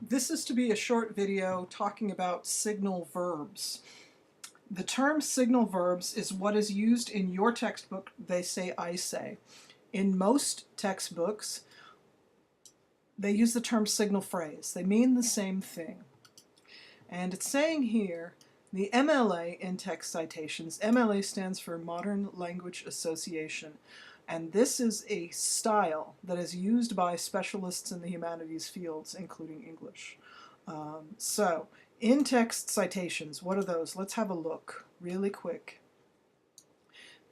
This is to be a short video talking about signal verbs. The term signal verbs is what is used in your textbook, They Say, I Say. In most textbooks, they use the term signal phrase. They mean the same thing. And it's saying here, the MLA in text citations, MLA stands for Modern Language Association, and this is a style that is used by specialists in the humanities fields, including English. So, in-text citations, what are those? Let's have a look really quick.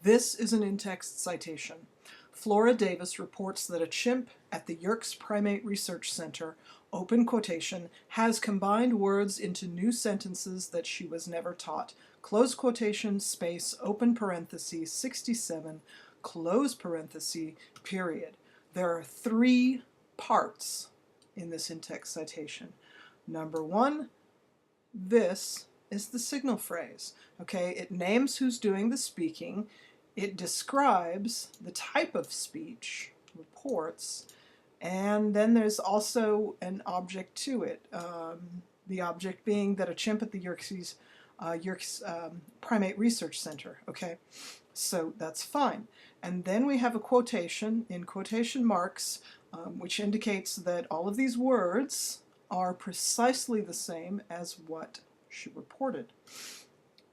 This is an in-text citation. Flora Davis reports that a chimp at the Yerkes Primate Research Center, open quotation, has combined words into new sentences that she was never taught. Close quotation, space, open parenthesis, 67, close parenthesis, period. There are three parts in this in-text citation. Number one, this is the signal phrase. Okay, it names who's doing the speaking. It describes the type of speech, reports, and then there's also an object to it. The object being that a chimp at the Yerkes Primate Research Center. Okay, so that's fine. And then we have a quotation in quotation marks, which indicates that all of these words are precisely the same as what she reported.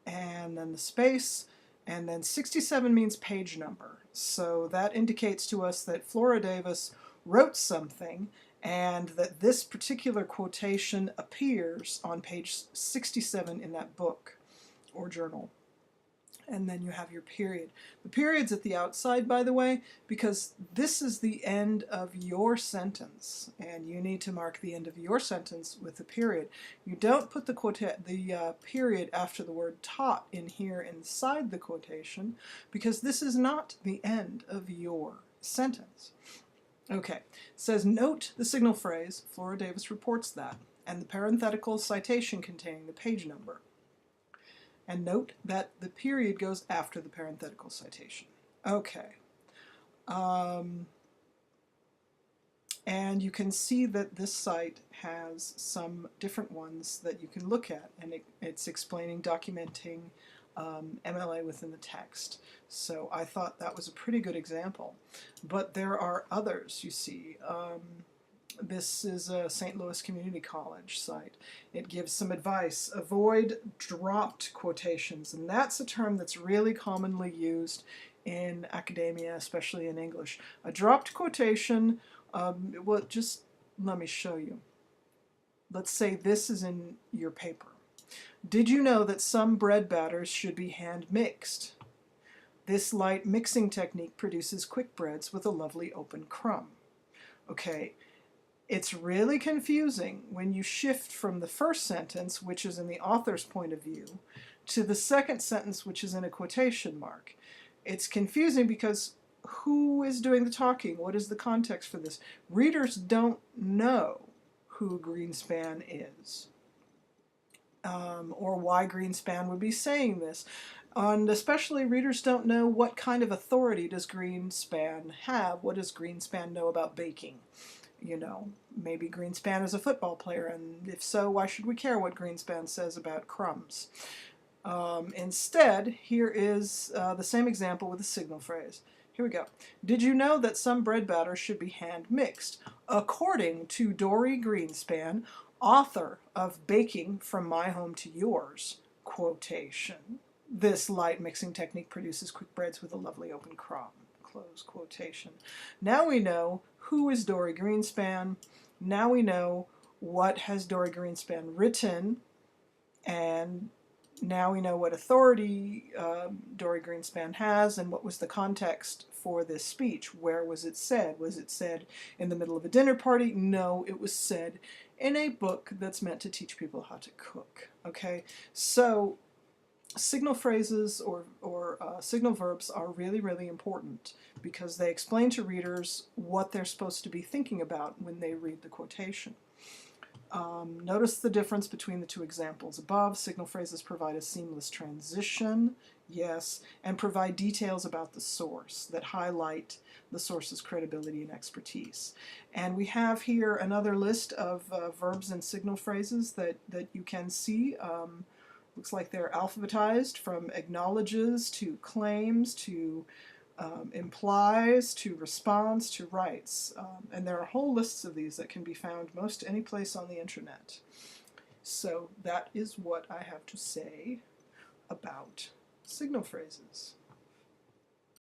And then the space, and then 67 means page number. So that indicates to us that Flora Davis wrote something and that this particular quotation appears on page 67 in that book or journal. And then you have your period. The period's at the outside, by the way, because this is the end of your sentence, and you need to mark the end of your sentence with a period. You don't put the period after the word taught in here inside the quotation, because this is not the end of your sentence. Okay, it says, note the signal phrase, Flora Davis reports that, and the parenthetical citation containing the page number. And note that the period goes after the parenthetical citation. Okay. And you can see that this site has some different ones that you can look at, and it's explaining, documenting MLA within the text. So I thought that was a pretty good example. But there are others, you see. This is a St. Louis Community College site. It gives some advice. Avoid dropped quotations, and that's a term that's really commonly used in academia, especially in English. A dropped quotation, well, just let me show you. Let's say this is in your paper. Did you know that some bread batters should be hand mixed? This light mixing technique produces quick breads with a lovely open crumb. Okay. It's really confusing when you shift from the first sentence, which is in the author's point of view, to the second sentence, which is in a quotation mark. It's confusing because who is doing the talking? What is the context for this? Readers don't know who Greenspan is, or why Greenspan would be saying this. And especially readers don't know what kind of authority does Greenspan have. What does Greenspan know about baking? You know, maybe Greenspan is a football player, and if so, why should we care what Greenspan says about crumbs? Instead, here is the same example with a signal phrase. Here we go. Did you know that some bread batter should be hand mixed? According to Dory Greenspan, author of Baking from My Home to Yours, quotation. This light mixing technique produces quick breads with a lovely open crumb. Close quotation. Now we know who is Dory Greenspan. Now we know what has Dory Greenspan written, and now we know what authority Dory Greenspan has and what was the context for this speech. Where was it said? Was it said in the middle of a dinner party? No, it was said in a book that's meant to teach people how to cook. Okay, so signal phrases or signal verbs are really, really important because they explain to readers what they're supposed to be thinking about when they read the quotation. Notice the difference between the two examples above. Signal phrases provide a seamless transition Yes, and provide details about the source that highlight the source's credibility and expertise. And we have here another list of verbs and signal phrases that you can see. Looks like they're alphabetized from acknowledges to claims to implies to responds to writes. And there are whole lists of these that can be found most any place on the internet. So that is what I have to say about signal phrases.